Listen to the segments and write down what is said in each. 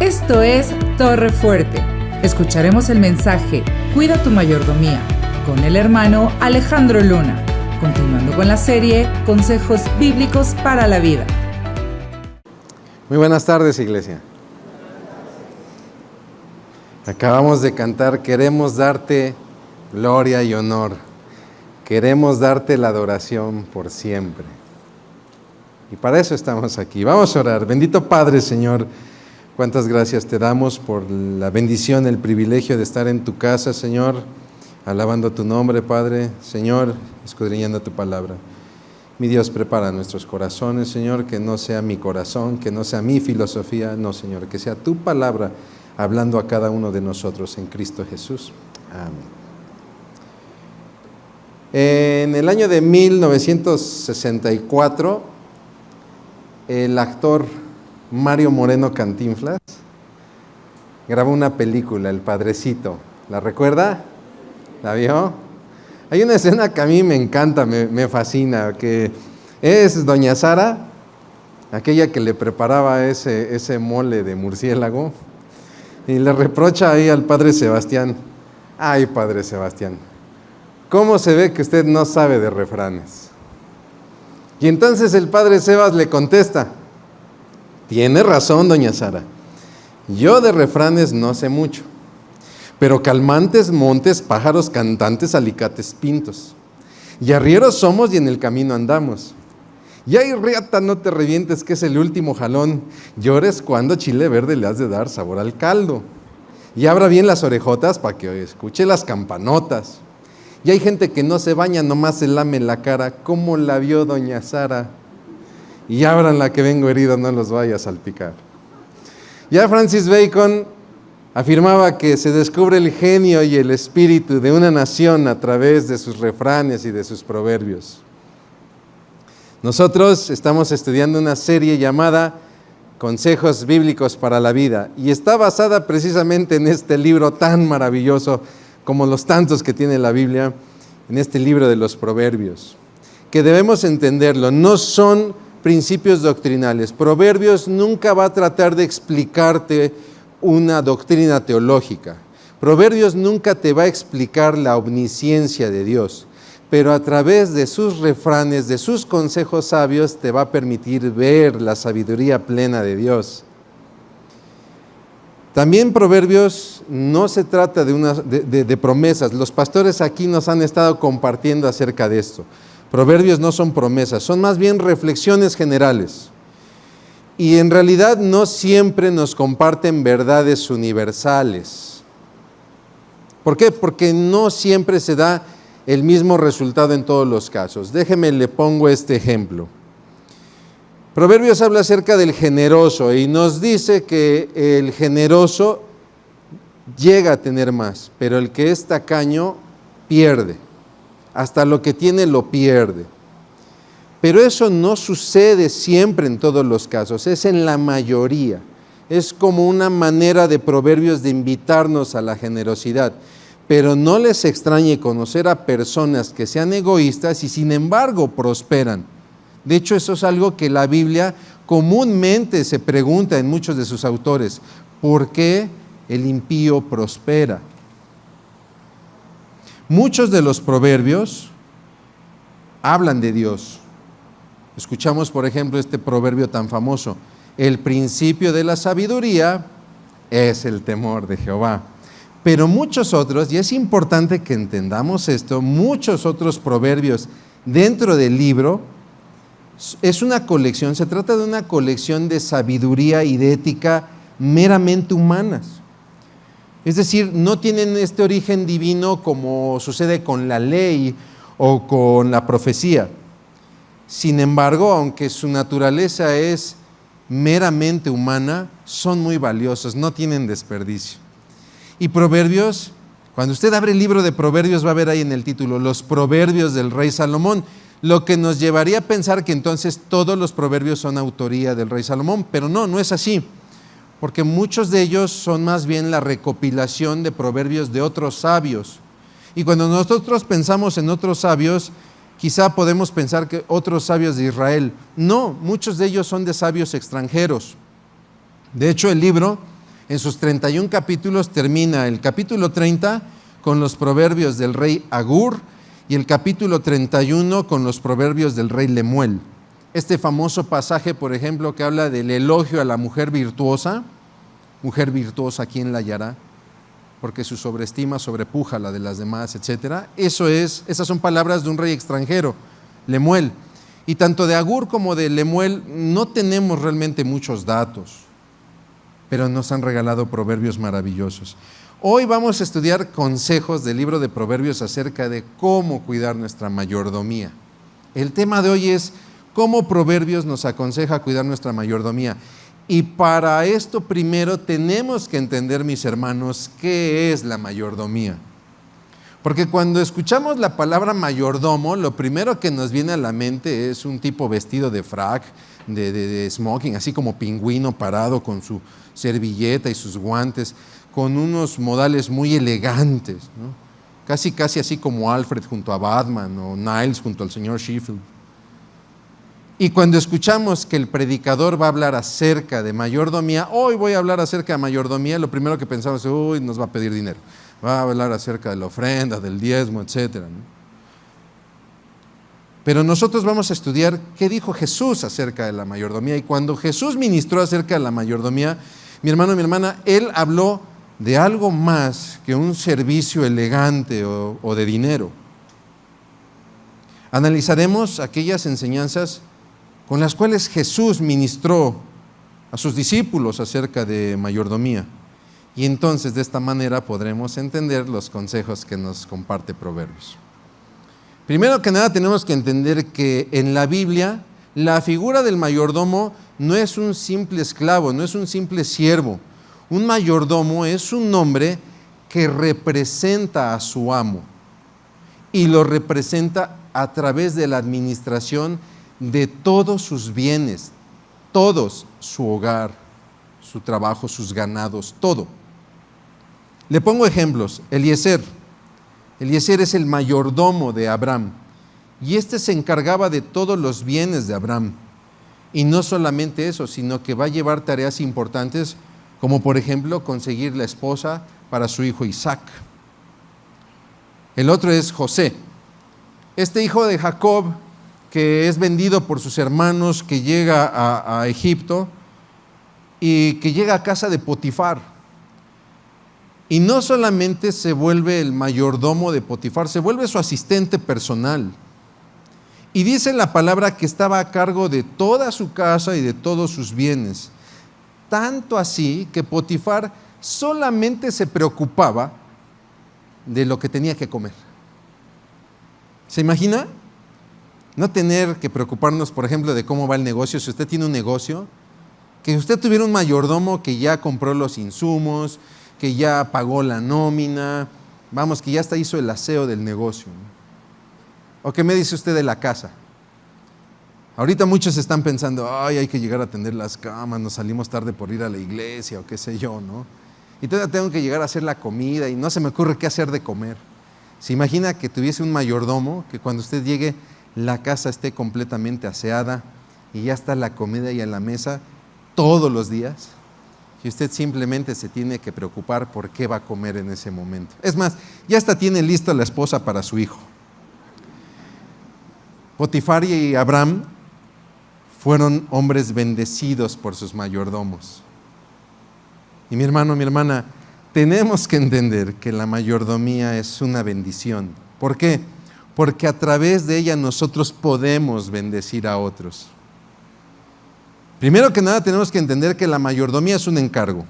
Esto es Torre Fuerte. Escucharemos el mensaje Cuida tu mayordomía con el hermano Alejandro Luna, continuando con la serie Consejos Bíblicos para la Vida. Muy buenas tardes, iglesia. Acabamos de cantar Queremos darte gloria y honor. Queremos darte la adoración por siempre. Y para eso estamos aquí. Vamos a orar. Bendito Padre, Señor, cuántas gracias te damos por la bendición, el privilegio de estar en tu casa, Señor, alabando tu nombre, Padre, Señor, escudriñando tu palabra. Mi Dios, prepara nuestros corazones, Señor, que no sea mi corazón, que no sea mi filosofía, no, Señor, que sea tu palabra hablando a cada uno de nosotros en Cristo Jesús. Amén. En el año de 1964, el actor Mario Moreno Cantinflas grabó una película, El Padrecito. ¿La recuerda? ¿La vio? Hay una escena que a mí me encanta, me fascina, que es doña Sara, aquella que le preparaba ese mole de murciélago, y le reprocha ahí al padre Sebastián: ay, padre Sebastián, ¿cómo se ve que usted no sabe de refranes? Y entonces el padre Sebas le contesta: tiene razón, doña Sara, yo de refranes no sé mucho, pero calmantes montes, pájaros cantantes, alicates pintos, y arrieros somos y en el camino andamos. Y ay, riata, no te revientes, que es el último jalón, llores cuando chile verde le has de dar sabor al caldo, y abra bien las orejotas para que escuche las campanotas. Y hay gente que no se baña, nomás se lame la cara, ¿cómo la vio doña Sara? Y abran la que vengo herido, no los vaya a salpicar. Ya Francis Bacon afirmaba que se descubre el genio y el espíritu de una nación a través de sus refranes y de sus proverbios. Nosotros estamos estudiando una serie llamada Consejos Bíblicos para la Vida, y está basada precisamente en este libro tan maravilloso como los tantos que tiene la Biblia, en este libro de los Proverbios, que debemos entenderlo. No son principios doctrinales. Proverbios nunca va a tratar de explicarte una doctrina teológica. Proverbios nunca te va a explicar la omnisciencia de Dios, pero a través de sus refranes, de sus consejos sabios, te va a permitir ver la sabiduría plena de Dios. También Proverbios no se trata de promesas. Los pastores aquí nos han estado compartiendo acerca de esto. Proverbios no son promesas, son más bien reflexiones generales. Y en realidad no siempre nos comparten verdades universales. ¿Por qué? Porque no siempre se da el mismo resultado en todos los casos. Déjeme, le pongo este ejemplo. Proverbios habla acerca del generoso y nos dice que el generoso llega a tener más, pero el que es tacaño pierde. Hasta lo que tiene lo pierde. Pero eso no sucede siempre en todos los casos, es en la mayoría. Es como una manera de Proverbios de invitarnos a la generosidad. Pero no les extrañe conocer a personas que sean egoístas y sin embargo prosperan. De hecho, eso es algo que la Biblia comúnmente se pregunta en muchos de sus autores: ¿por qué el impío prospera? Muchos de los proverbios hablan de Dios. Escuchamos, por ejemplo, este proverbio tan famoso: el principio de la sabiduría es el temor de Jehová. Pero muchos otros, y es importante que entendamos esto, muchos otros proverbios dentro del libro, es una colección, se trata de una colección de sabiduría y de ética meramente humanas. Es decir, no tienen este origen divino como sucede con la ley o con la profecía. Sin embargo, aunque su naturaleza es meramente humana, son muy valiosos, no tienen desperdicio. Y Proverbios, cuando usted abre el libro de Proverbios, va a ver ahí en el título, los Proverbios del rey Salomón, lo que nos llevaría a pensar que entonces todos los proverbios son autoría del rey Salomón, pero no es así, porque muchos de ellos son más bien la recopilación de proverbios de otros sabios. Y cuando nosotros pensamos en otros sabios, quizá podemos pensar que otros sabios de Israel. No, muchos de ellos son de sabios extranjeros. De hecho, el libro En sus 31 capítulos termina el capítulo 30 con los proverbios del rey Agur y el capítulo 31 con los proverbios del rey Lemuel. Este famoso pasaje, por ejemplo, que habla del elogio a la mujer virtuosa, ¿quién la hallará? Porque su sobreestima sobrepuja la de las demás, etc. Esas son palabras de un rey extranjero, Lemuel. Y tanto de Agur como de Lemuel no tenemos realmente muchos datos, pero nos han regalado proverbios maravillosos. Hoy vamos a estudiar consejos del libro de Proverbios acerca de cómo cuidar nuestra mayordomía. El tema de hoy es cómo Proverbios nos aconseja cuidar nuestra mayordomía. Y para esto primero tenemos que entender, mis hermanos, qué es la mayordomía. Porque cuando escuchamos la palabra mayordomo, lo primero que nos viene a la mente es un tipo vestido de frac, de smoking, así como pingüino parado con su servilleta y sus guantes, con unos modales muy elegantes, ¿no? Casi así como Alfred junto a Batman o Niles junto al señor Sheffield. Y cuando escuchamos que el predicador va a hablar acerca de mayordomía, hoy voy a hablar acerca de mayordomía, lo primero que pensamos es, nos va a pedir dinero, va a hablar acerca de la ofrenda, del diezmo, etc., ¿no? Pero nosotros vamos a estudiar qué dijo Jesús acerca de la mayordomía. Y cuando Jesús ministró acerca de la mayordomía, mi hermano, mi hermana, Él habló de algo más que un servicio elegante o de dinero. Analizaremos aquellas enseñanzas con las cuales Jesús ministró a sus discípulos acerca de mayordomía. Y entonces de esta manera podremos entender los consejos que nos comparte Proverbios. Primero que nada tenemos que entender que en la Biblia la figura del mayordomo no es un simple esclavo, no es un simple siervo. Un mayordomo es un hombre que representa a su amo y lo representa a través de la administración de todos sus bienes, todos, su hogar, su trabajo, sus ganados, todo. Le pongo ejemplos. Eliezer es el mayordomo de Abraham y este se encargaba de todos los bienes de Abraham. Y no solamente eso, sino que va a llevar tareas importantes como por ejemplo conseguir la esposa para su hijo Isaac. El otro es José, este hijo de Jacob que es vendido por sus hermanos, que llega a Egipto y que llega a casa de Potifar. Y no solamente se vuelve el mayordomo de Potifar, se vuelve su asistente personal. Y dice la palabra que estaba a cargo de toda su casa y de todos sus bienes. Tanto así que Potifar solamente se preocupaba de lo que tenía que comer. ¿Se imagina? No tener que preocuparnos, por ejemplo, de cómo va el negocio. Si usted tiene un negocio, que usted tuviera un mayordomo que ya compró los insumos, que ya pagó la nómina, que ya hasta hizo el aseo del negocio, ¿no? ¿O qué me dice usted de la casa? Ahorita muchos están pensando, hay que llegar a atender las camas, nos salimos tarde por ir a la iglesia o qué sé yo, ¿no? Y todavía tengo que llegar a hacer la comida y no se me ocurre qué hacer de comer. ¿Se imagina que tuviese un mayordomo que cuando usted llegue la casa esté completamente aseada y ya está la comida y a la mesa todos los días? Y usted simplemente se tiene que preocupar por qué va a comer en ese momento. Es más, ya hasta tiene lista la esposa para su hijo. Potifar y Abraham fueron hombres bendecidos por sus mayordomos. Y mi hermano, mi hermana, tenemos que entender que la mayordomía es una bendición. ¿Por qué? Porque a través de ella nosotros podemos bendecir a otros. Primero que nada tenemos que entender que la mayordomía es un encargo.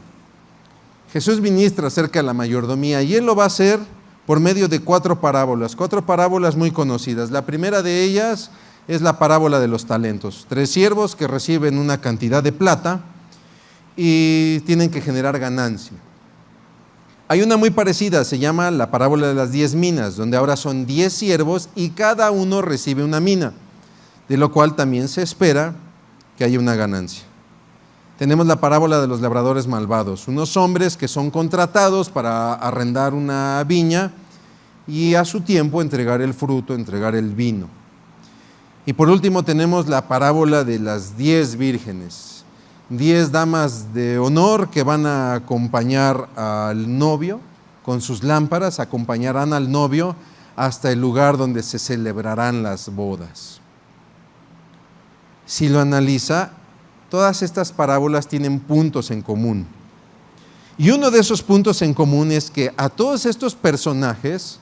Jesús ministra acerca de la mayordomía y Él lo va a hacer por medio de 4 parábolas muy conocidas. La primera de ellas es la parábola de los talentos. 3 siervos que reciben una cantidad de plata y tienen que generar ganancia. Hay una muy parecida, se llama la parábola de las 10 minas, donde ahora son 10 siervos y cada uno recibe una mina, de lo cual también se espera que haya una ganancia. Tenemos la parábola de los labradores malvados, unos hombres que son contratados para arrendar una viña y a su tiempo entregar el fruto, entregar el vino. Y por último tenemos la parábola de las 10 vírgenes, 10 damas de honor que van a acompañar al novio con sus lámparas, acompañarán al novio hasta el lugar donde se celebrarán las bodas. Si lo analiza, todas estas parábolas tienen puntos en común. Y uno de esos puntos en común es que a todos estos personajes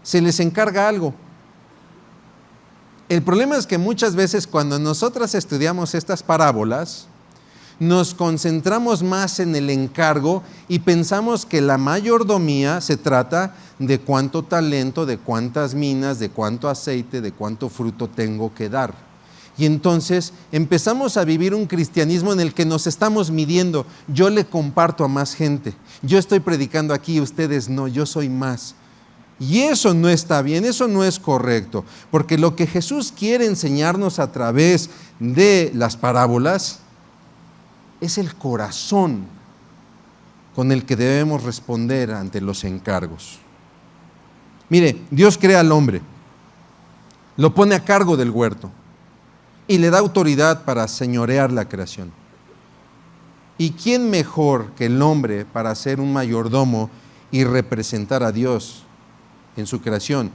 se les encarga algo. El problema es que muchas veces cuando nosotros estudiamos estas parábolas, nos concentramos más en el encargo y pensamos que la mayordomía se trata de cuánto talento, de cuántas minas, de cuánto aceite, de cuánto fruto tengo que dar. Y entonces empezamos a vivir un cristianismo en el que nos estamos midiendo. Yo le comparto a más gente. Yo estoy predicando aquí, ustedes no, yo soy más. Y eso no está bien, eso no es correcto. Porque lo que Jesús quiere enseñarnos a través de las parábolas es el corazón con el que debemos responder ante los encargos. Mire, Dios crea al hombre, lo pone a cargo del huerto y le da autoridad para señorear la creación. ¿Y quién mejor que el hombre para ser un mayordomo y representar a Dios en su creación?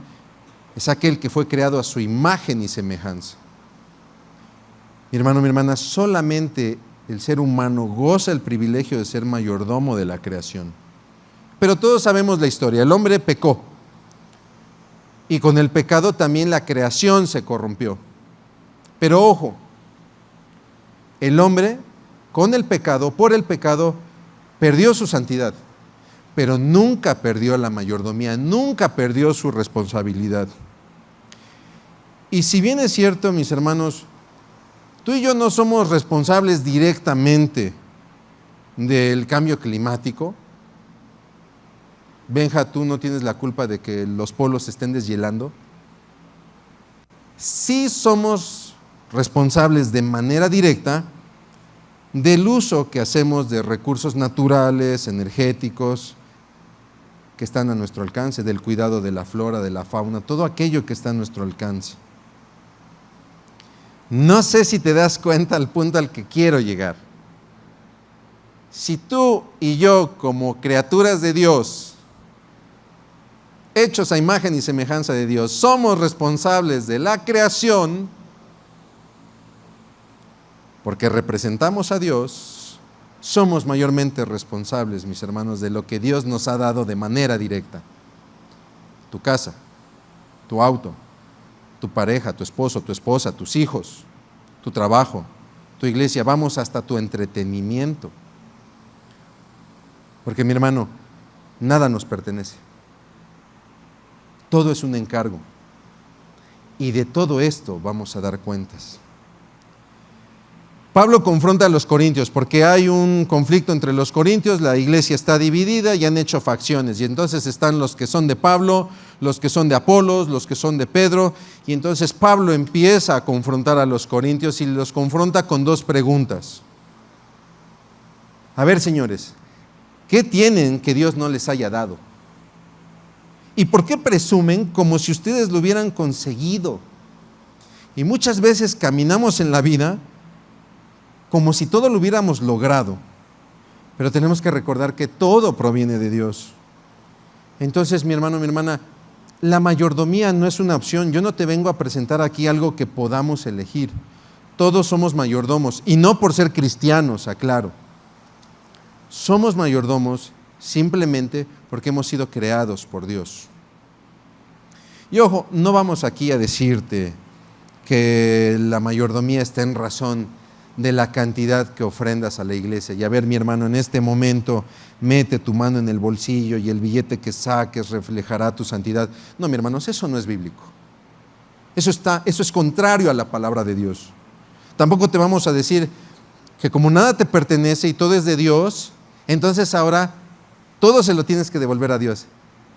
Es aquel que fue creado a su imagen y semejanza. Mi hermano, mi hermana, solamente el ser humano goza el privilegio de ser mayordomo de la creación. Pero todos sabemos la historia. El hombre pecó. Y con el pecado también la creación se corrompió. Pero ojo, el hombre con el pecado, por el pecado, perdió su santidad. Pero nunca perdió la mayordomía, nunca perdió su responsabilidad. Y si bien es cierto, mis hermanos, tú y yo no somos responsables directamente del cambio climático. Benja, tú no tienes la culpa de que los polos se estén deshielando. Sí somos responsables de manera directa del uso que hacemos de recursos naturales, energéticos, que están a nuestro alcance, del cuidado de la flora, de la fauna, todo aquello que está a nuestro alcance. No sé si te das cuenta al punto al que quiero llegar. Si tú y yo, como criaturas de Dios, hechos a imagen y semejanza de Dios, somos responsables de la creación, porque representamos a Dios, somos mayormente responsables, mis hermanos, de lo que Dios nos ha dado de manera directa. Tu casa, tu auto, tu pareja, tu esposo, tu esposa, tus hijos, tu trabajo, tu iglesia, vamos hasta tu entretenimiento. Porque, mi hermano, nada nos pertenece. Todo es un encargo. Y de todo esto vamos a dar cuentas. Pablo confronta a los corintios porque hay un conflicto entre los corintios, la iglesia está dividida y han hecho facciones. Y entonces están los que son de Pablo, los que son de Apolos, los que son de Pedro. Y entonces Pablo empieza a confrontar a los corintios y los confronta con dos preguntas. A ver, señores, ¿qué tienen que Dios no les haya dado? ¿Y por qué presumen como si ustedes lo hubieran conseguido? Y muchas veces caminamos en la vida como si todo lo hubiéramos logrado, pero tenemos que recordar que todo proviene de Dios. Entonces, mi hermano, mi hermana, la mayordomía no es una opción. Yo no te vengo a presentar aquí algo que podamos elegir. Todos somos mayordomos, y no por ser cristianos, aclaro. Somos mayordomos simplemente porque hemos sido creados por Dios. Y ojo, no vamos aquí a decirte que la mayordomía está en razón de la cantidad que ofrendas a la iglesia. Y a ver, mi hermano, en este momento mete tu mano en el bolsillo y el billete que saques reflejará tu santidad. No, mi hermanos, eso no es bíblico. Eso es contrario a la palabra de Dios. Tampoco te vamos a decir que como nada te pertenece y todo es de Dios, entonces ahora todo se lo tienes que devolver a Dios.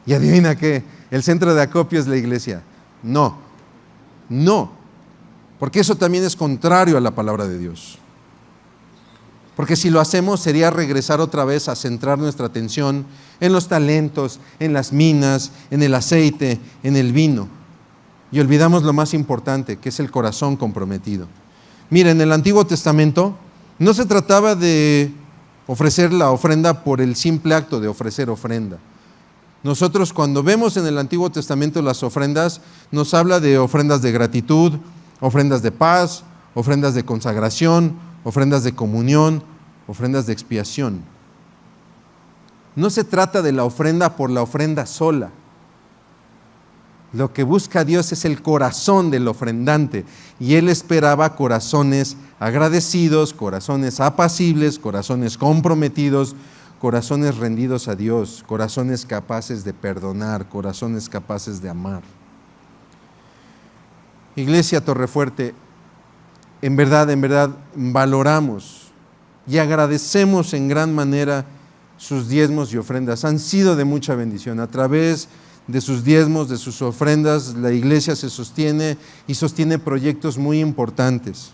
Y adivina qué, el centro de acopio es la iglesia. No, porque eso también es contrario a la palabra de Dios. Porque si lo hacemos sería regresar otra vez a centrar nuestra atención en los talentos, en las minas, en el aceite, en el vino. Y olvidamos lo más importante, que es el corazón comprometido. Mira, en el Antiguo Testamento No se trataba de ofrecer la ofrenda por el simple acto de ofrecer ofrenda. Nosotros cuando vemos en el Antiguo Testamento las ofrendas, nos habla de ofrendas de gratitud, ofrendas de paz, ofrendas de consagración, ofrendas de comunión, ofrendas de expiación. No se trata de la ofrenda por la ofrenda sola. Lo que busca Dios es el corazón del ofrendante, y Él esperaba corazones agradecidos, corazones apacibles, corazones comprometidos, corazones rendidos a Dios, corazones capaces de perdonar, corazones capaces de amar. Iglesia Torrefuerte, en verdad valoramos y agradecemos en gran manera sus diezmos y ofrendas. Han sido de mucha bendición. A través de sus diezmos, de sus ofrendas, la iglesia se sostiene y sostiene proyectos muy importantes.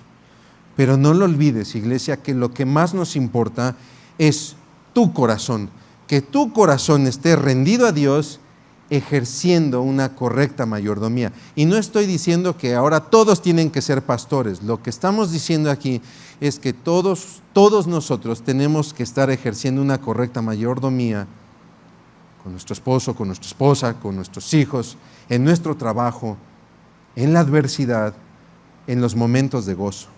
Pero no lo olvides, iglesia, que lo que más nos importa es tu corazón, que tu corazón esté rendido a Dios, ejerciendo una correcta mayordomía. Y no estoy diciendo que ahora todos tienen que ser pastores. Lo que estamos diciendo aquí es que todos nosotros tenemos que estar ejerciendo una correcta mayordomía con nuestro esposo, con nuestra esposa, con nuestros hijos, en nuestro trabajo, en la adversidad, en los momentos de gozo.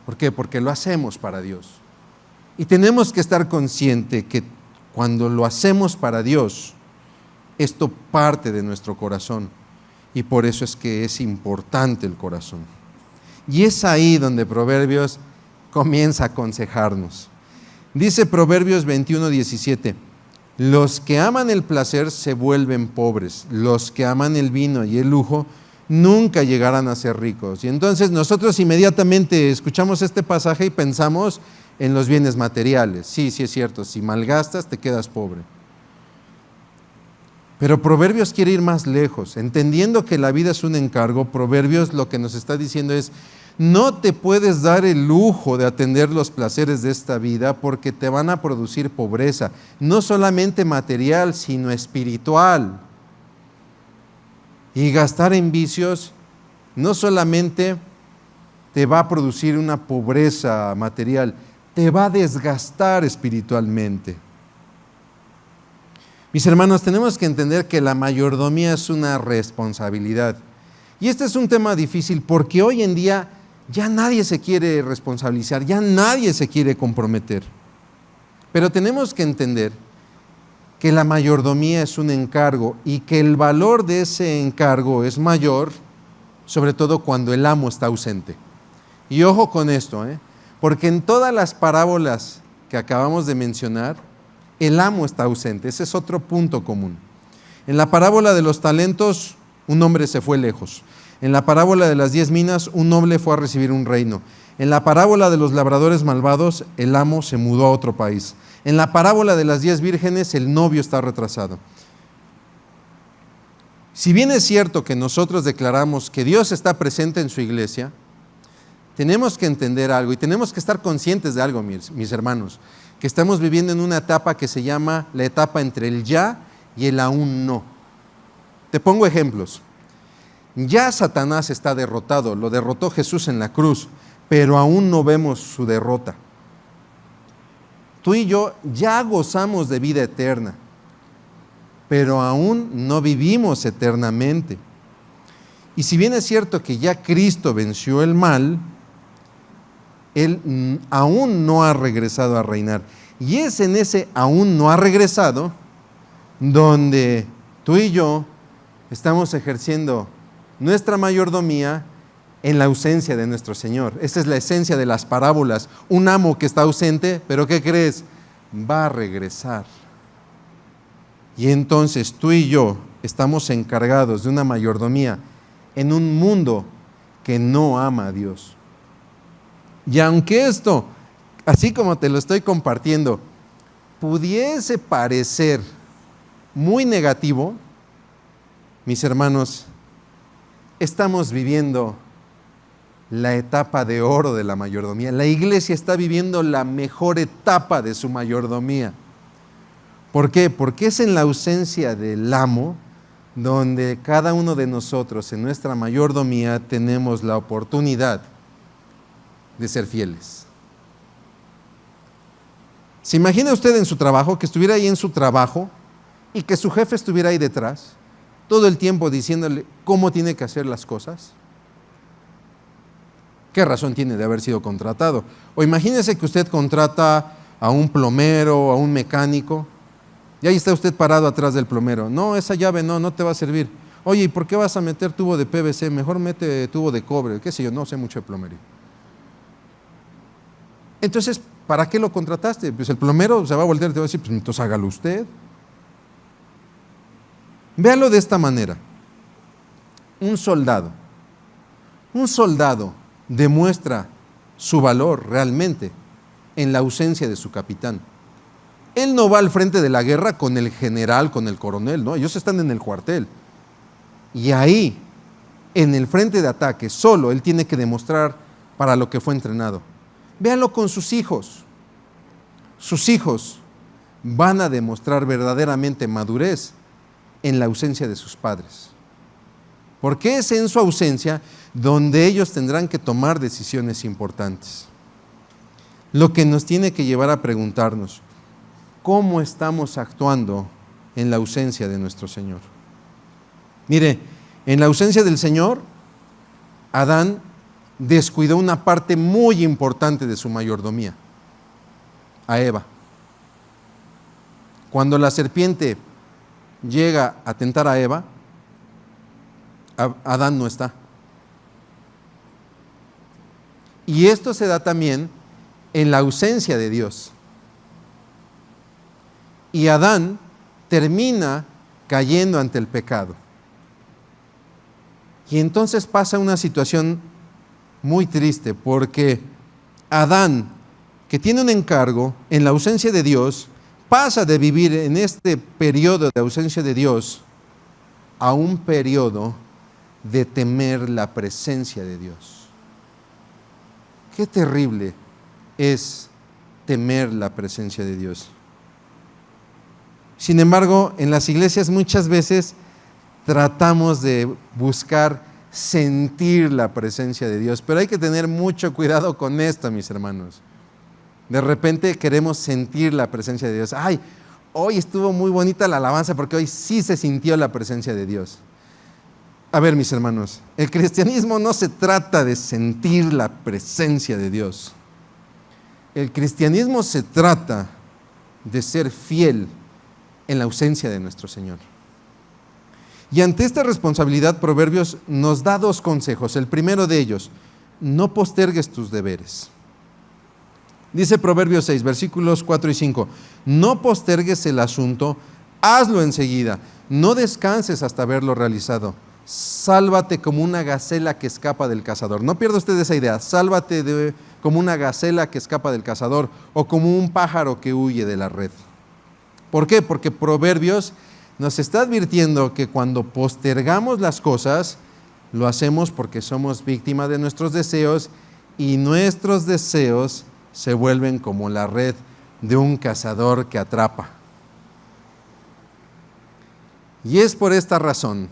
¿Por qué? Porque lo hacemos para Dios. Y tenemos que estar conscientes que cuando lo hacemos para Dios, esto parte de nuestro corazón. Y por eso es que es importante el corazón. Y es ahí donde Proverbios comienza a aconsejarnos. Dice Proverbios 21:17, los que aman el placer se vuelven pobres, los que aman el vino y el lujo nunca llegarán a ser ricos. Y entonces nosotros inmediatamente escuchamos este pasaje y pensamos en los bienes materiales. Sí, es cierto, si malgastas te quedas pobre. Pero Proverbios quiere ir más lejos. Entendiendo que la vida es un encargo, Proverbios lo que nos está diciendo es: no te puedes dar el lujo de atender los placeres de esta vida porque te van a producir pobreza, no solamente material, sino espiritual. Y gastar en vicios no solamente te va a producir una pobreza material, te va a desgastar espiritualmente. Mis hermanos, tenemos que entender que la mayordomía es una responsabilidad. Y este es un tema difícil porque hoy en día ya nadie se quiere responsabilizar, ya nadie se quiere comprometer. Pero tenemos que entender que la mayordomía es un encargo y que el valor de ese encargo es mayor, sobre todo cuando el amo está ausente. Y ojo con esto, porque en todas las parábolas que acabamos de mencionar, el amo está ausente. Ese es otro punto común. En la parábola de los talentos, un hombre se fue lejos. En la parábola de las 10 minas, un noble fue a recibir un reino. En la parábola de los labradores malvados, el amo se mudó a otro país. En la parábola de las 10 vírgenes, el novio está retrasado. Si bien es cierto que nosotros declaramos que Dios está presente en su iglesia, tenemos que entender algo y tenemos que estar conscientes de algo, mis hermanos, que estamos viviendo en una etapa que se llama la etapa entre el ya y el aún no. Te pongo ejemplos. Ya Satanás está derrotado, lo derrotó Jesús en la cruz, pero aún no vemos su derrota. Tú y yo ya gozamos de vida eterna, pero aún no vivimos eternamente. Y si bien es cierto que ya Cristo venció el mal, Él aún no ha regresado a reinar. Y es en ese aún no ha regresado donde tú y yo estamos ejerciendo nuestra mayordomía en la ausencia de nuestro Señor. Esa es la esencia de las parábolas. Un amo que está ausente, pero ¿qué crees? Va a regresar. Y entonces tú y yo estamos encargados de una mayordomía en un mundo que no ama a Dios. Y aunque esto, así como te lo estoy compartiendo, pudiese parecer muy negativo, mis hermanos, estamos viviendo la etapa de oro de la mayordomía. La iglesia está viviendo la mejor etapa de su mayordomía. ¿Por qué? Porque es en la ausencia del amo donde cada uno de nosotros en nuestra mayordomía tenemos la oportunidad de ser fieles. ¿Se imagina usted en su trabajo, que estuviera ahí en su trabajo y que su jefe estuviera ahí detrás, todo el tiempo diciéndole cómo tiene que hacer las cosas? ¿Qué razón tiene de haber sido contratado? O imagínese que usted contrata a un plomero, a un mecánico, y ahí está usted parado atrás del plomero. No, esa llave no te va a servir. Oye, ¿y por qué vas a meter tubo de PVC? Mejor mete tubo de cobre, qué sé yo, no sé mucho de plomería. Entonces, ¿para qué lo contrataste? Pues el plomero se va a voltear y te va a decir, pues entonces hágalo usted. Véalo de esta manera. Un soldado demuestra su valor realmente en la ausencia de su capitán. Él no va al frente de la guerra con el general, con el coronel, ¿no? Ellos están en el cuartel. Y ahí, en el frente de ataque, solo él tiene que demostrar para lo que fue entrenado. Véanlo con sus hijos. Sus hijos van a demostrar verdaderamente madurez en la ausencia de sus padres. Porque es en su ausencia donde ellos tendrán que tomar decisiones importantes. Lo que nos tiene que llevar a preguntarnos, ¿cómo estamos actuando en la ausencia de nuestro Señor? Mire, en la ausencia del Señor, Adán descuidó una parte muy importante de su mayordomía, a Eva. Cuando la serpiente llega a tentar a Eva, Adán no está. Y esto se da también en la ausencia de Dios. Y Adán termina cayendo ante el pecado. Y entonces pasa una situación muy triste, porque Adán, que tiene un encargo en la ausencia de Dios, pasa de vivir en este periodo de ausencia de Dios a un periodo de temer la presencia de Dios. Qué terrible es temer la presencia de Dios. Sin embargo, en las iglesias muchas veces tratamos de buscar sentir la presencia de Dios, pero hay que tener mucho cuidado con esto, mis hermanos. De repente queremos sentir la presencia de Dios. Ay, hoy estuvo muy bonita la alabanza porque hoy sí se sintió la presencia de Dios. A ver, mis hermanos, el cristianismo no se trata de sentir la presencia de Dios. El cristianismo se trata de ser fiel en la ausencia de nuestro Señor. Y ante esta responsabilidad, Proverbios nos da dos consejos. El primero de ellos, no postergues tus deberes. Dice Proverbios 6, versículos 4 y 5, no postergues el asunto, hazlo enseguida, no descanses hasta haberlo realizado. Sálvate como una gacela que escapa del cazador. No pierda usted esa idea, sálvate como una gacela que escapa del cazador o como un pájaro que huye de la red. ¿Por qué? Porque Proverbios nos está advirtiendo que cuando postergamos las cosas, lo hacemos porque somos víctimas de nuestros deseos y nuestros deseos se vuelven como la red de un cazador que atrapa. Y es por esta razón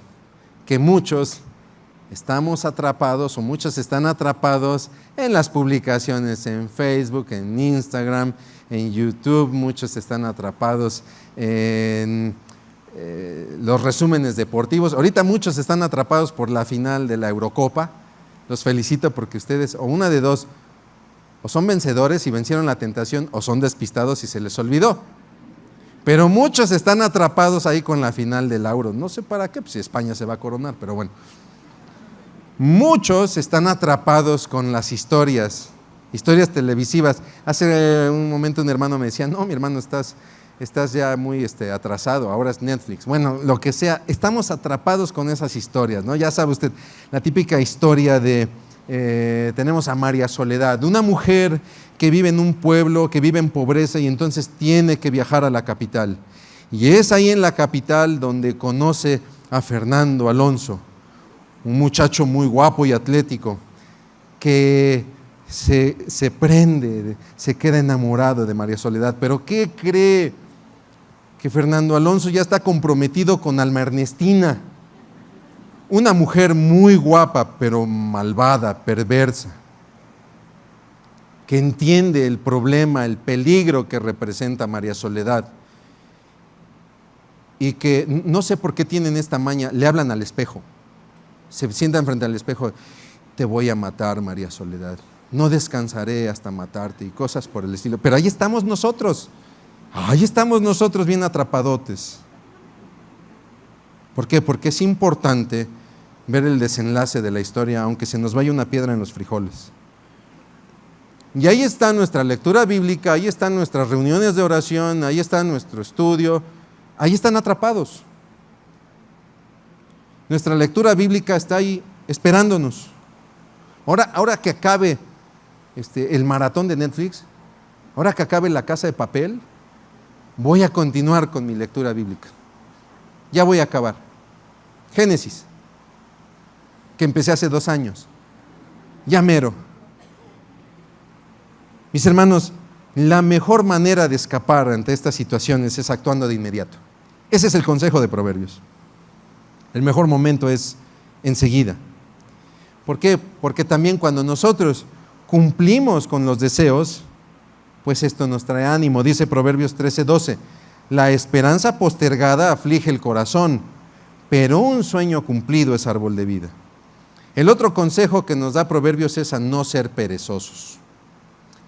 que muchos estamos atrapados o muchos están atrapados en las publicaciones en Facebook, en Instagram, en YouTube, muchos están atrapados en los resúmenes deportivos. Ahorita muchos están atrapados por la final de la Eurocopa. Los felicito porque ustedes, o una de dos, o son vencedores y vencieron la tentación, o son despistados y se les olvidó. Pero muchos están atrapados ahí con la final del Euro. No sé para qué, pues si España se va a coronar, pero bueno. Muchos están atrapados con las historias televisivas. Hace un momento un hermano me decía, no, mi hermano, estás ya muy atrasado, ahora es Netflix. Bueno, lo que sea, estamos atrapados con esas historias, ¿no? Ya sabe usted, la típica historia de, tenemos a María Soledad, una mujer que vive en un pueblo, que vive en pobreza y entonces tiene que viajar a la capital. Y es ahí en la capital donde conoce a Fernando Alonso, un muchacho muy guapo y atlético, que se prende, se queda enamorado de María Soledad. Pero ¿qué cree? Que Fernando Alonso ya está comprometido con Alma Ernestina, una mujer muy guapa, pero malvada, perversa. que entiende el problema, el peligro que representa María Soledad, y que no sé por qué tienen esta maña, le hablan al espejo, se sientan frente al espejo: te voy a matar, María Soledad, no descansaré hasta matarte, y cosas por el estilo. Pero ahí estamos nosotros bien atrapadotes. ¿Por qué? Porque es importante ver el desenlace de la historia, aunque se nos vaya una piedra en los frijoles. Y ahí está nuestra lectura bíblica, ahí están nuestras reuniones de oración, ahí está nuestro estudio, ahí están atrapados. Nuestra lectura bíblica está ahí esperándonos. Ahora que acabe el maratón de Netflix, ahora que acabe La Casa de Papel, voy a continuar con mi lectura bíblica. Ya voy a acabar. Génesis, que empecé hace 2 años. Ya mero. Mis hermanos, la mejor manera de escapar ante estas situaciones es actuando de inmediato. Ese es el consejo de Proverbios. El mejor momento es enseguida. ¿Por qué? Porque también cuando nosotros cumplimos con los deseos, pues esto nos trae ánimo. Dice Proverbios 13:12, la esperanza postergada aflige el corazón, pero un sueño cumplido es árbol de vida. El otro consejo que nos da Proverbios es a no ser perezosos.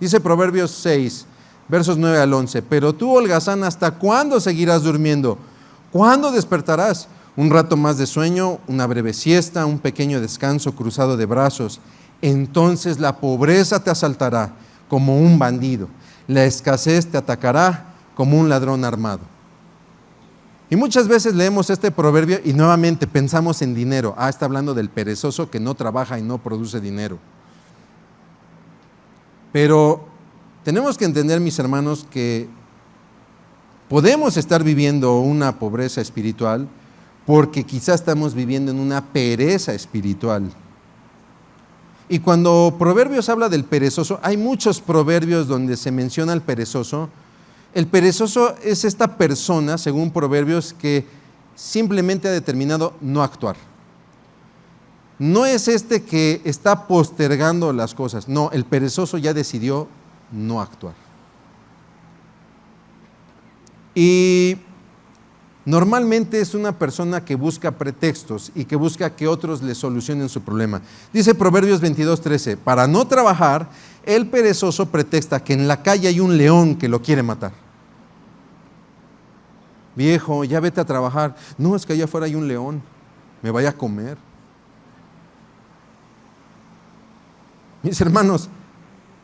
Dice Proverbios 6, versos 9 al 11, pero tú, holgazán, ¿hasta cuándo seguirás durmiendo? ¿Cuándo despertarás? Un rato más de sueño, una breve siesta, un pequeño descanso cruzado de brazos. Entonces la pobreza te asaltará como un bandido, la escasez te atacará como un ladrón armado. Y muchas veces leemos este proverbio y nuevamente pensamos en dinero. Está hablando del perezoso que no trabaja y no produce dinero. Pero tenemos que entender, mis hermanos, que podemos estar viviendo una pobreza espiritual porque quizás estamos viviendo en una pereza espiritual. Y cuando Proverbios habla del perezoso, hay muchos proverbios donde se menciona al perezoso. El perezoso es esta persona, según Proverbios, que simplemente ha determinado no actuar. No es este que está postergando las cosas. No, el perezoso ya decidió no actuar. Y normalmente es una persona que busca pretextos y que busca que otros le solucionen su problema. Dice Proverbios 22:13, para no trabajar, el perezoso pretexta que en la calle hay un león que lo quiere matar. Viejo, ya vete a trabajar. No, es que allá afuera hay un león, me vaya a comer. Mis hermanos,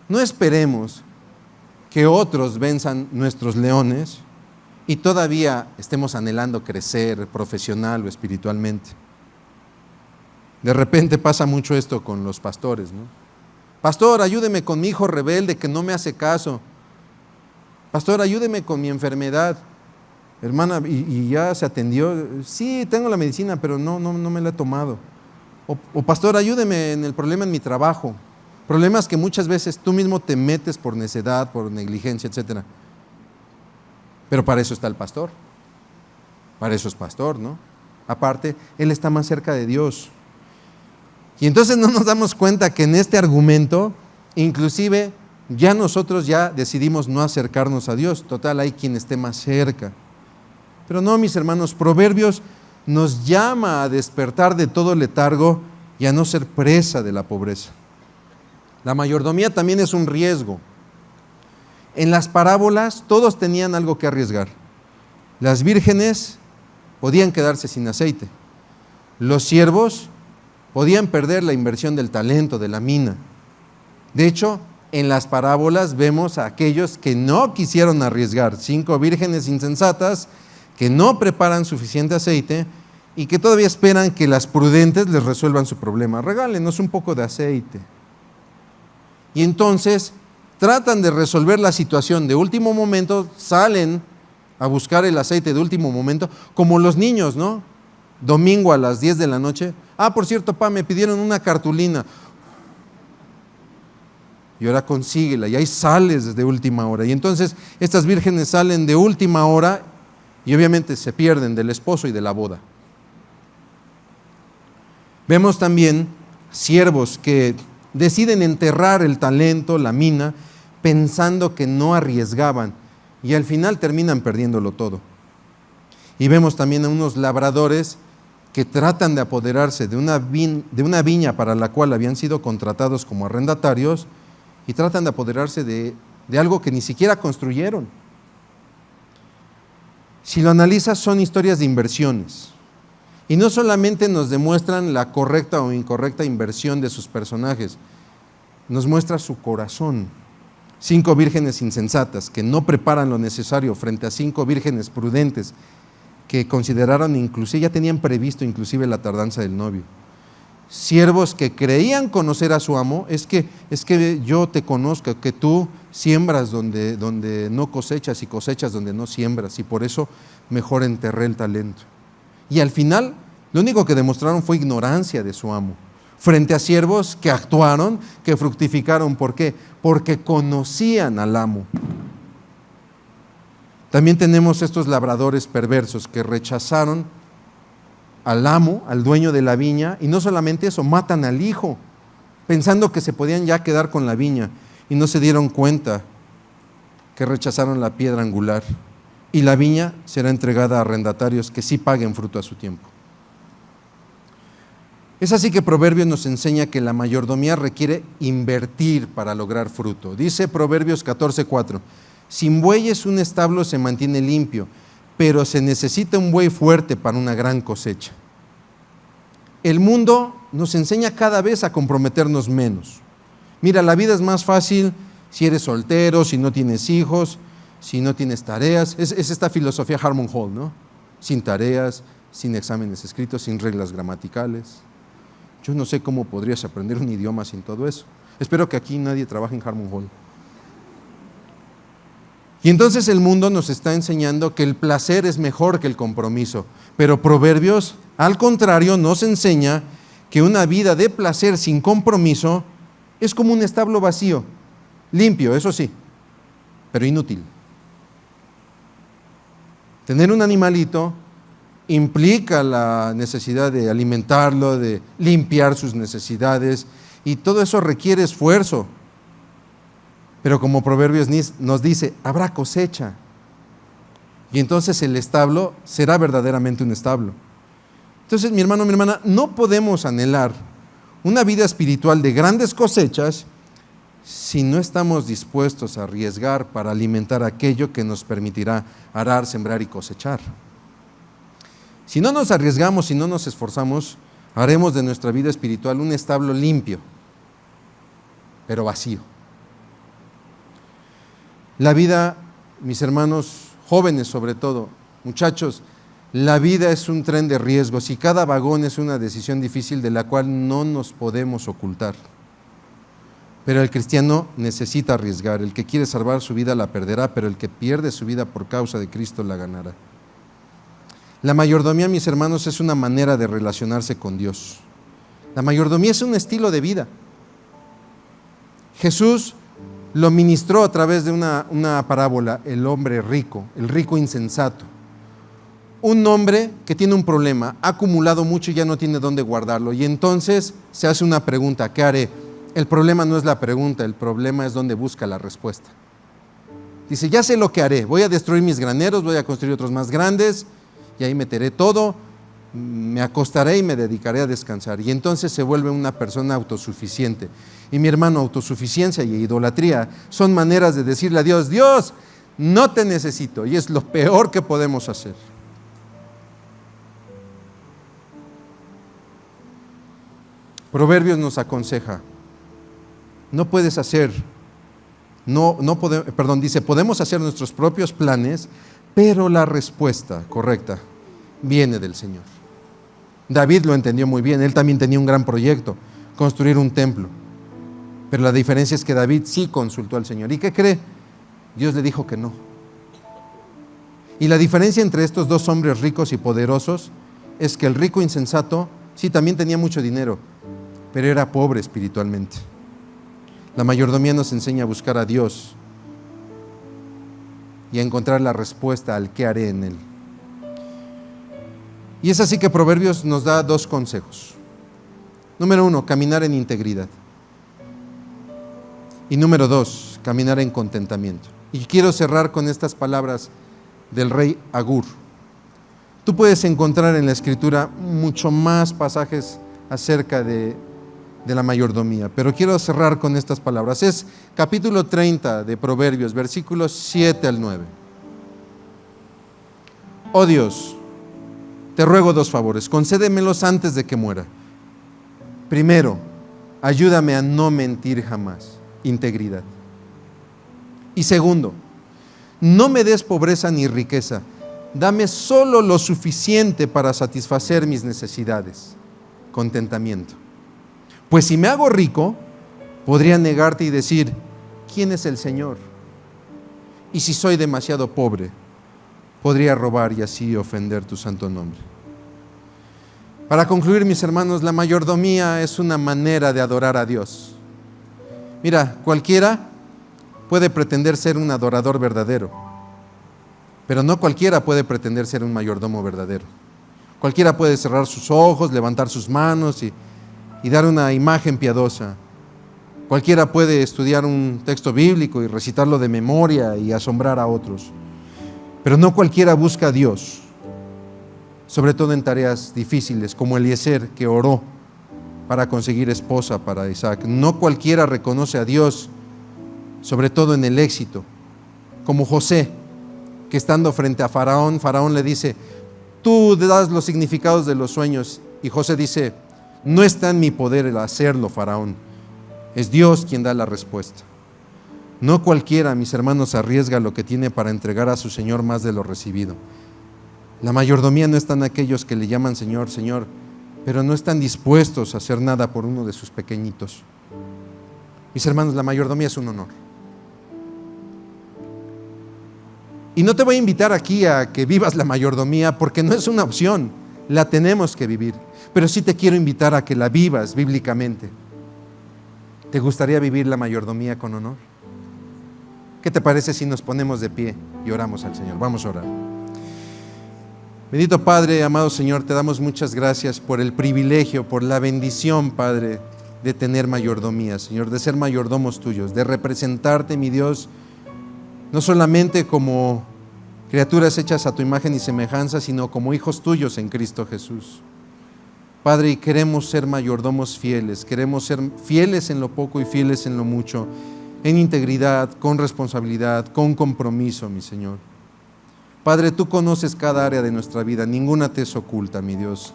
no esperemos que otros venzan nuestros leones y todavía estemos anhelando crecer profesional o espiritualmente. De repente pasa mucho esto con los pastores, ¿no? Pastor, ayúdeme con mi hijo rebelde que no me hace caso. Pastor, ayúdeme con mi enfermedad. Hermana, ¿y ya se atendió? Sí, tengo la medicina, pero no me la he tomado. O pastor, ayúdeme en el problema en mi trabajo. Problemas que muchas veces tú mismo te metes por necedad, por negligencia, etc. Pero para eso está el pastor. Para eso es pastor, ¿no? Aparte, él está más cerca de Dios. Y entonces no nos damos cuenta que en este argumento, inclusive, nosotros ya decidimos no acercarnos a Dios. Total, hay quien esté más cerca. Pero no, mis hermanos, Proverbios nos llama a despertar de todo letargo y a no ser presa de la pobreza. La mayordomía también es un riesgo. En las parábolas todos tenían algo que arriesgar. Las vírgenes podían quedarse sin aceite. Los siervos podían perder la inversión del talento, de la mina. De hecho, en las parábolas vemos a aquellos que no quisieron arriesgar. 5 vírgenes insensatas que no preparan suficiente aceite y que todavía esperan que las prudentes les resuelvan su problema. Regálenos un poco de aceite. Y entonces tratan de resolver la situación de último momento, salen a buscar el aceite de último momento, como los niños, ¿no? Domingo a las 10 de la noche. Por cierto, me pidieron una cartulina. Y ahora consíguela, y ahí sales desde última hora. Y entonces estas vírgenes salen de última hora y obviamente se pierden del esposo y de la boda. Vemos también siervos que deciden enterrar el talento, la mina, pensando que no arriesgaban y al final terminan perdiéndolo todo. Y vemos también a unos labradores que tratan de apoderarse de una viña para la cual habían sido contratados como arrendatarios y tratan de apoderarse de algo que ni siquiera construyeron. Si lo analizas, son historias de inversiones. Y no solamente nos demuestran la correcta o incorrecta inversión de sus personajes, nos muestra su corazón. 5 vírgenes insensatas que no preparan lo necesario frente a 5 vírgenes prudentes que consideraron inclusive, ya tenían previsto inclusive la tardanza del novio. Siervos que creían conocer a su amo, es que yo te conozco, que tú siembras donde no cosechas y cosechas donde no siembras, y por eso mejor enterré el talento. Y al final, lo único que demostraron fue ignorancia de su amo, frente a siervos que actuaron, que fructificaron. ¿Por qué? Porque conocían al amo. También tenemos estos labradores perversos que rechazaron al amo, al dueño de la viña, y no solamente eso, matan al hijo, pensando que se podían ya quedar con la viña, y no se dieron cuenta que rechazaron la piedra angular, y la viña será entregada a arrendatarios que sí paguen fruto a su tiempo. Es así que Proverbios nos enseña que la mayordomía requiere invertir para lograr fruto. Dice Proverbios 14:4, sin bueyes un establo se mantiene limpio, pero se necesita un buey fuerte para una gran cosecha. El mundo nos enseña cada vez a comprometernos menos. Mira, la vida es más fácil si eres soltero, si no tienes hijos, si no tienes tareas. Es esta filosofía Harmon Hall, ¿no? Sin tareas, sin exámenes escritos, sin reglas gramaticales. Yo no sé cómo podrías aprender un idioma sin todo eso. Espero que aquí nadie trabaje en Harmon Hall. Y entonces el mundo nos está enseñando que el placer es mejor que el compromiso, pero Proverbios, al contrario, nos enseña que una vida de placer sin compromiso es como un establo vacío, limpio, eso sí, pero inútil. Tener un animalito implica la necesidad de alimentarlo, de limpiar sus necesidades, y todo eso requiere esfuerzo. Pero como Proverbios nos dice, habrá cosecha. Y entonces el establo será verdaderamente un establo. Entonces, mi hermano, mi hermana, no podemos anhelar una vida espiritual de grandes cosechas si no estamos dispuestos a arriesgar para alimentar aquello que nos permitirá arar, sembrar y cosechar. Si no nos arriesgamos, si no nos esforzamos, haremos de nuestra vida espiritual un establo limpio, pero vacío. La vida, mis hermanos jóvenes sobre todo, muchachos, la vida es un tren de riesgos y cada vagón es una decisión difícil de la cual no nos podemos ocultar. Pero el cristiano necesita arriesgar. El que quiere salvar su vida la perderá, pero el que pierde su vida por causa de Cristo la ganará. La mayordomía, mis hermanos, es una manera de relacionarse con Dios. La mayordomía es un estilo de vida. Jesús lo ministró a través de una parábola, el hombre rico, el rico insensato. Un hombre que tiene un problema, ha acumulado mucho y ya no tiene dónde guardarlo. Y entonces se hace una pregunta, ¿qué haré? El problema no es la pregunta, el problema es dónde busca la respuesta. Dice, ya sé lo que haré, voy a destruir mis graneros, voy a construir otros más grandes, y ahí meteré todo, me acostaré y me dedicaré a descansar. Y entonces se vuelve una persona autosuficiente. Y mi hermano, autosuficiencia y idolatría son maneras de decirle a Dios, Dios, no te necesito, y es lo peor que podemos hacer. Proverbios nos aconseja, no puedes hacer, dice, podemos hacer nuestros propios planes, pero la respuesta correcta viene del Señor. David lo entendió muy bien, él también tenía un gran proyecto, construir un templo. Pero la diferencia es que David sí consultó al Señor. ¿Y qué cree? Dios le dijo que no. Y la diferencia entre estos dos hombres ricos y poderosos es que el rico insensato sí también tenía mucho dinero, pero era pobre espiritualmente. La mayordomía nos enseña a buscar a Dios y a encontrar la respuesta al qué haré en Él. Y es así que Proverbios nos da 2 consejos. Número 1, caminar en integridad. Y número 2, caminar en contentamiento. Y quiero cerrar con estas palabras del rey Agur. Tú puedes encontrar en la Escritura mucho más pasajes acerca de la mayordomía, pero quiero cerrar con estas palabras. Es capítulo 30 de Proverbios, versículos 7 al 9. Oh Dios, te ruego 2 favores, concédemelos antes de que muera. Primero, ayúdame a no mentir jamás, integridad. Y segundo, no me des pobreza ni riqueza, dame solo lo suficiente para satisfacer mis necesidades, contentamiento. Pues si me hago rico, podría negarte y decir, ¿quién es el Señor? Y si soy demasiado pobre, podría robar y así ofender tu santo nombre. Para concluir, mis hermanos, la mayordomía es una manera de adorar a Dios. Mira, cualquiera puede pretender ser un adorador verdadero, pero no cualquiera puede pretender ser un mayordomo verdadero. Cualquiera puede cerrar sus ojos, levantar sus manos y dar una imagen piadosa. Cualquiera puede estudiar un texto bíblico y recitarlo de memoria y asombrar a otros. Pero no cualquiera busca a Dios, sobre todo en tareas difíciles, como Eliezer, que oró para conseguir esposa para Isaac. No cualquiera reconoce a Dios, sobre todo en el éxito, como José, que estando frente a Faraón, Faraón le dice, tú das los significados de los sueños, y José dice, no está en mi poder el hacerlo, Faraón, es Dios quien da la respuesta. No cualquiera, mis hermanos, arriesga lo que tiene para entregar a su Señor más de lo recibido. La mayordomía no están aquellos que le llaman Señor, Señor, pero no están dispuestos a hacer nada por uno de sus pequeñitos. Mis hermanos, la mayordomía es un honor. Y no te voy a invitar aquí a que vivas la mayordomía porque no es una opción, la tenemos que vivir. Pero sí te quiero invitar a que la vivas bíblicamente. ¿Te gustaría vivir la mayordomía con honor? ¿Qué te parece si nos ponemos de pie y oramos al Señor? Vamos a orar. Bendito Padre, amado Señor, te damos muchas gracias por el privilegio, por la bendición, Padre, de tener mayordomía, Señor, de ser mayordomos tuyos, de representarte, mi Dios, no solamente como criaturas hechas a tu imagen y semejanza, sino como hijos tuyos en Cristo Jesús. Padre, y queremos ser mayordomos fieles, queremos ser fieles en lo poco y fieles en lo mucho, en integridad, con responsabilidad, con compromiso, mi Señor. Padre, tú conoces cada área de nuestra vida, ninguna te es oculta, mi Dios.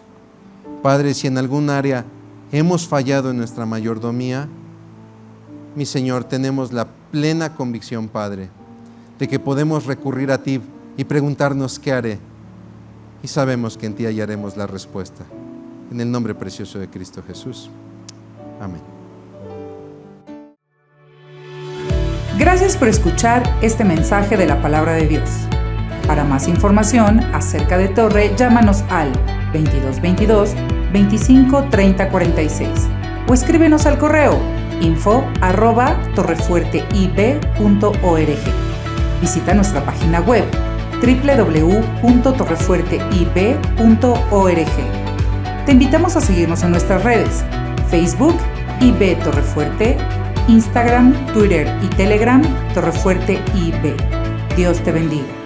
Padre, si en algún área hemos fallado en nuestra mayordomía, mi Señor, tenemos la plena convicción, Padre, de que podemos recurrir a ti y preguntarnos qué haré. Y sabemos que en ti hallaremos la respuesta. En el nombre precioso de Cristo Jesús. Amén. Gracias por escuchar este mensaje de la Palabra de Dios. Para más información acerca de Torre, llámanos al 2222 25 30 46 o escríbenos al correo info@torrefuerteib.org. Visita nuestra página web www.torrefuerteib.org. Te invitamos a seguirnos en nuestras redes: Facebook, IB Torrefuerte, Instagram, Twitter y Telegram, Torrefuerte IB. Dios te bendiga.